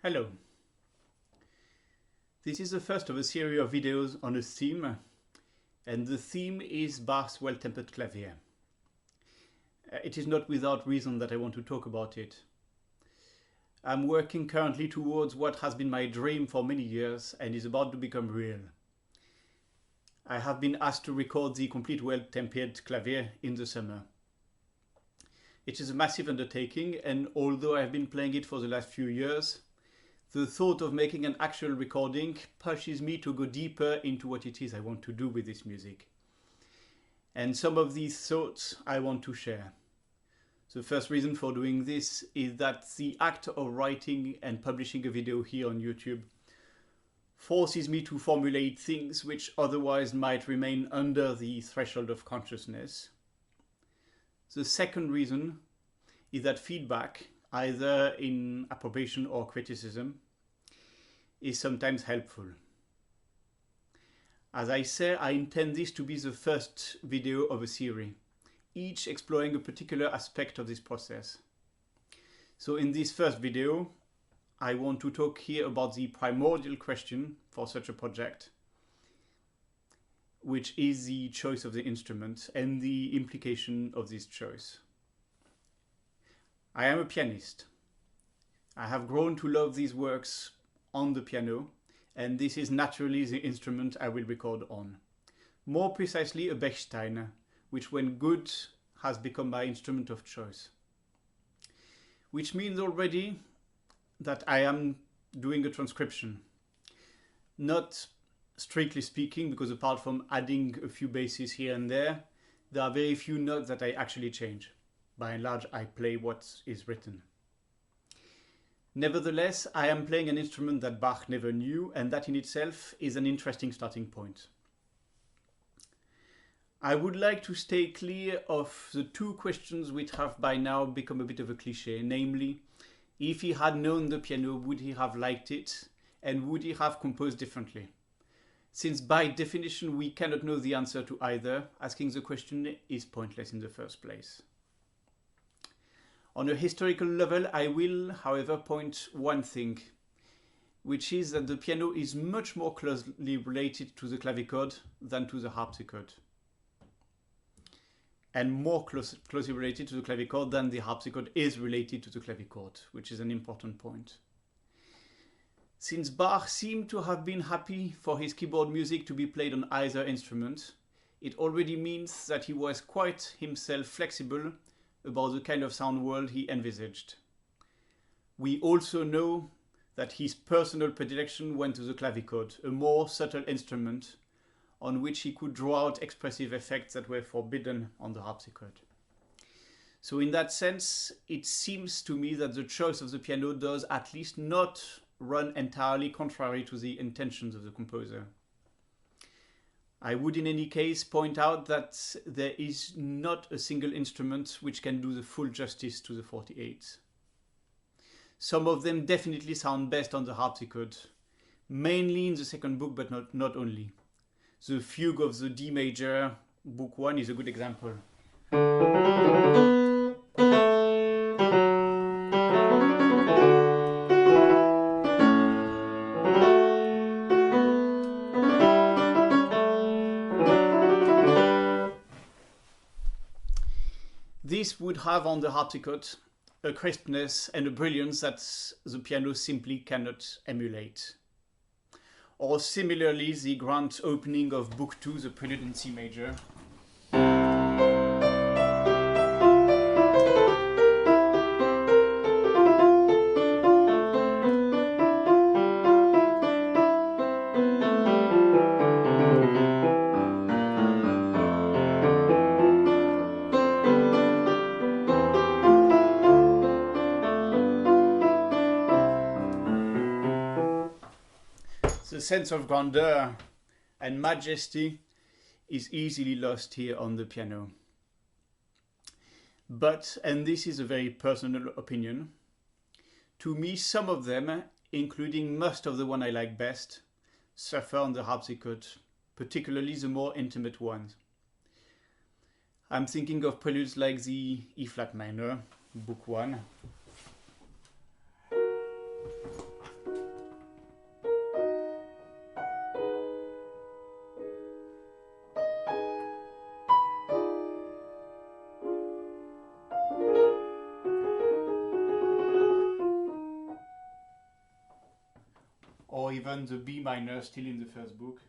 Hello. This is the first of a series of videos on a theme, and the theme is Bach's Well Tempered Clavier. It is not without reason that I want to talk about it. I'm working currently towards what has been my dream for many years and is about to become real. I have been asked to record the complete Well Tempered Clavier in the summer. It is a massive undertaking, and although I have been playing it for the last few years, the thought of making an actual recording pushes me to go deeper into what it is I want to do with this music. And some of these thoughts I want to share. The first reason for doing this is that the act of writing and publishing a video here on YouTube forces me to formulate things which otherwise might remain under the threshold of consciousness. The second reason is that feedback, either in approbation or criticism, is sometimes helpful. As I say, I intend this to be the first video of a series, each exploring a particular aspect of this process. So in this first video, I want to talk here about the primordial question for such a project, which is the choice of the instrument and the implication of this choice. I am a pianist. I have grown to love these works on the piano, and this is naturally the instrument I will record on. More precisely, a Bechstein, which when good has become my instrument of choice. Which means already that I am doing a transcription. Not strictly speaking, because apart from adding a few basses here and there are very few notes that I actually change. By and large, I play what is written. Nevertheless, I am playing an instrument that Bach never knew, and that in itself is an interesting starting point. I would like to stay clear of the two questions which have by now become a bit of a cliché, namely, if he had known the piano, would he have liked it, and would he have composed differently? Since by definition we cannot know the answer to either, asking the question is pointless in the first place. On a historical level, I will, however, point one thing, which is that the piano is much more closely related to the clavichord than to the harpsichord, and more closely related to the clavichord than the harpsichord is related to the clavichord, which is an important point. Since Bach seemed to have been happy for his keyboard music to be played on either instrument, it already means that he was quite himself flexible about the kind of sound world he envisaged. We also know that his personal predilection went to the clavichord, a more subtle instrument on which he could draw out expressive effects that were forbidden on the harpsichord. So in that sense, it seems to me that the choice of the piano does at least not run entirely contrary to the intentions of the composer. I would in any case point out that there is not a single instrument which can do the full justice to the 48. Some of them definitely sound best on the harpsichord, mainly in the second book, but not only. The Fugue of the D major, book 1, is a good example. This would have on the harpsichord a crispness and a brilliance that the piano simply cannot emulate. Or similarly, the grand opening of Book 2, the Prelude in C major. The sense of grandeur and majesty is easily lost here on the piano. But, and this is a very personal opinion, to me some of them, including most of the one I like best, suffer on the harpsichord, particularly the more intimate ones. I'm thinking of preludes like the E-flat minor, book 1, even the B minor still in the first book.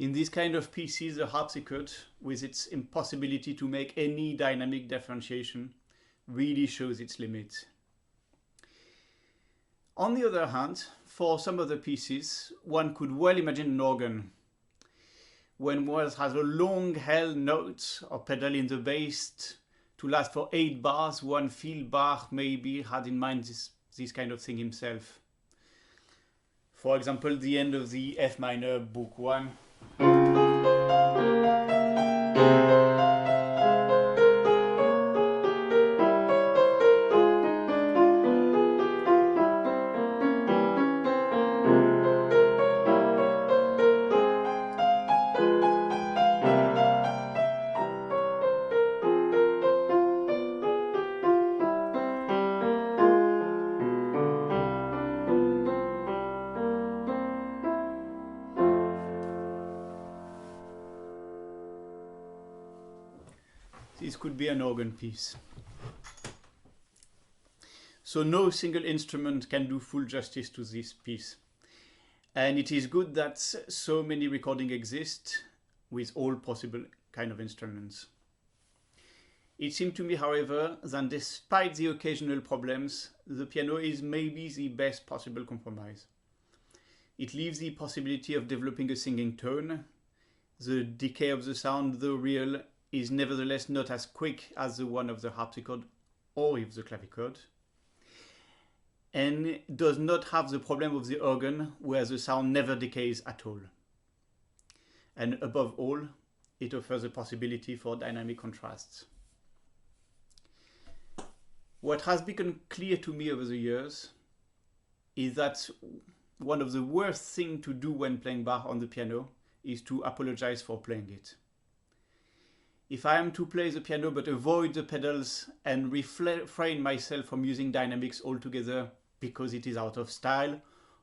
In these kind of pieces, the harpsichord, with its impossibility to make any dynamic differentiation, really shows its limits. On the other hand, for some other pieces, one could well imagine an organ. When one has a long held note or pedal in the bass to last for 8 bars, one feels Bach maybe had in mind this kind of thing himself. For example, the end of the F minor book 1. This could be an organ piece. So no single instrument can do full justice to this piece. And it is good that so many recordings exist with all possible kind of instruments. It seemed to me, however, that despite the occasional problems, the piano is maybe the best possible compromise. It leaves the possibility of developing a singing tone. The decay of the sound, though real, is nevertheless not as quick as the one of the harpsichord or of the clavichord, and does not have the problem of the organ, where the sound never decays at all. And above all, it offers a possibility for dynamic contrasts. What has become clear to me over the years is that one of the worst things to do when playing Bach on the piano is to apologize for playing it. If I am to play the piano but avoid the pedals and refrain myself from using dynamics altogether because it is out of style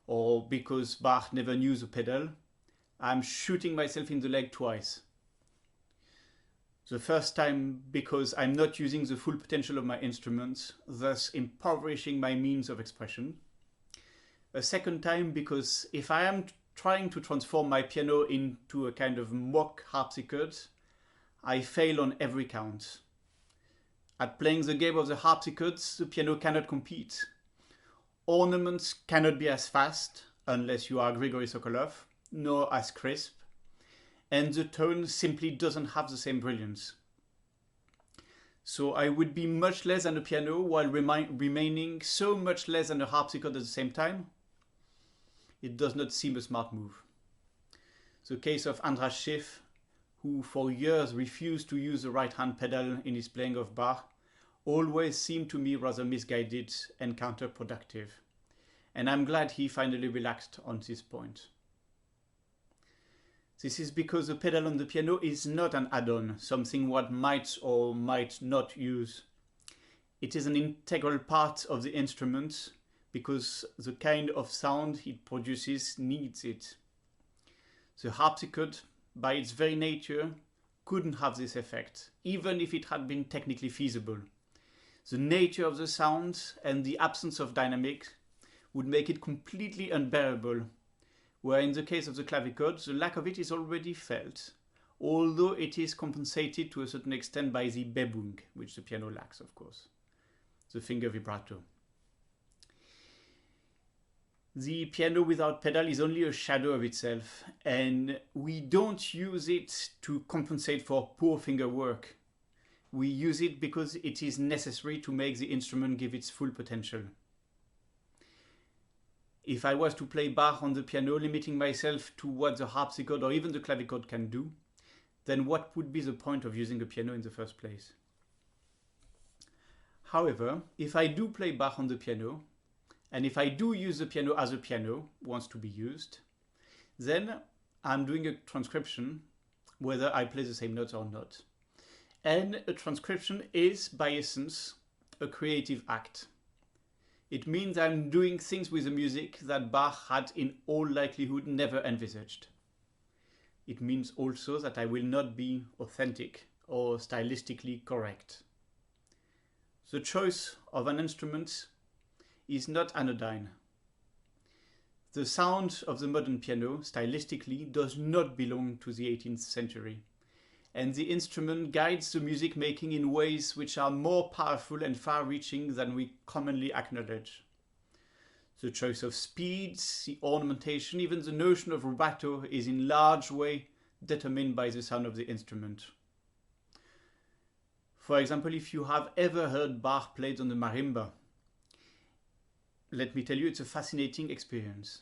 or because Bach never knew the pedal, I'm shooting myself in the leg twice. The first time because I'm not using the full potential of my instruments, thus impoverishing my means of expression. A second time because if I am trying to transform my piano into a kind of mock harpsichord, I fail on every count. At playing the game of the harpsichords, the piano cannot compete. Ornaments cannot be as fast, unless you are Grigory Sokolov, nor as crisp, and the tone simply doesn't have the same brilliance. So I would be much less than a piano while remaining so much less than a harpsichord at the same time. It does not seem a smart move. The case of Andras Schiff, who for years refused to use the right-hand pedal in his playing of Bach, always seemed to me rather misguided and counterproductive. And I'm glad he finally relaxed on this point. This is because the pedal on the piano is not an add-on, something one might or might not use. It is an integral part of the instrument because the kind of sound it produces needs it. The harpsichord, by its very nature, couldn't have this effect, even if it had been technically feasible. The nature of the sound and the absence of dynamic would make it completely unbearable, where in the case of the clavichord, the lack of it is already felt, although it is compensated to a certain extent by the Bebung, which the piano lacks, of course, the finger vibrato. The piano without pedal is only a shadow of itself, and we don't use it to compensate for poor finger work. We use it because it is necessary to make the instrument give its full potential. If I was to play Bach on the piano, limiting myself to what the harpsichord or even the clavichord can do, then what would be the point of using a piano in the first place? However, if I do play Bach on the piano, And if I do use the piano as a piano wants to be used, then I'm doing a transcription whether I play the same notes or not. And a transcription is, by essence, a creative act. It means I'm doing things with the music that Bach had in all likelihood never envisaged. It means also that I will not be authentic or stylistically correct. The choice of an instrument is not anodyne. The sound of the modern piano, stylistically, does not belong to the 18th century, and the instrument guides the music making in ways which are more powerful and far-reaching than we commonly acknowledge. The choice of speeds, the ornamentation, even the notion of rubato is in large way determined by the sound of the instrument. For example, if you have ever heard Bach played on the marimba, let me tell you, it's a fascinating experience,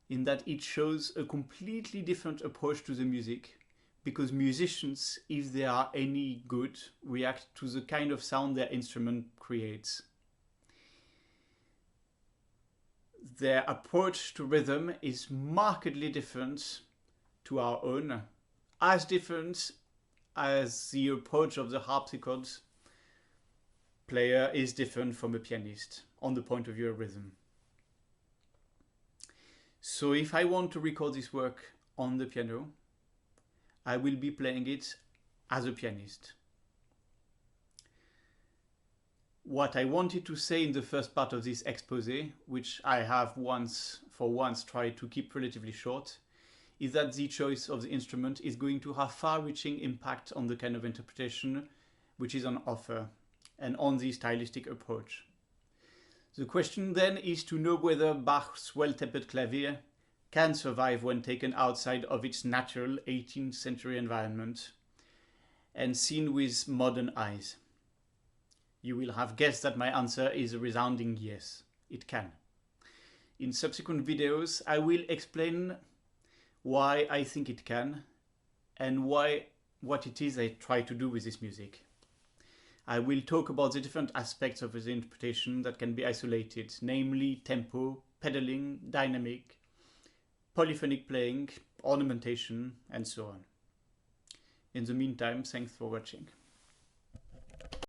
in that it shows a completely different approach to the music, because musicians, if they are any good, react to the kind of sound their instrument creates. Their approach to rhythm is markedly different to our own, as different as the approach of the harpsichord player is different from a pianist on the point of view of rhythm. So if I want to record this work on the piano, I will be playing it as a pianist. What I wanted to say in the first part of this exposé, which I have for once tried to keep relatively short, is that the choice of the instrument is going to have far-reaching impact on the kind of interpretation which is on offer and on the stylistic approach. The question then is to know whether Bach's Well Tempered Clavier can survive when taken outside of its natural 18th century environment and seen with modern eyes. You will have guessed that my answer is a resounding yes, it can. In subsequent videos, I will explain why I think it can and what it is I try to do with this music. I will talk about the different aspects of the interpretation that can be isolated, namely tempo, pedaling, dynamic, polyphonic playing, ornamentation, and so on. In the meantime, thanks for watching.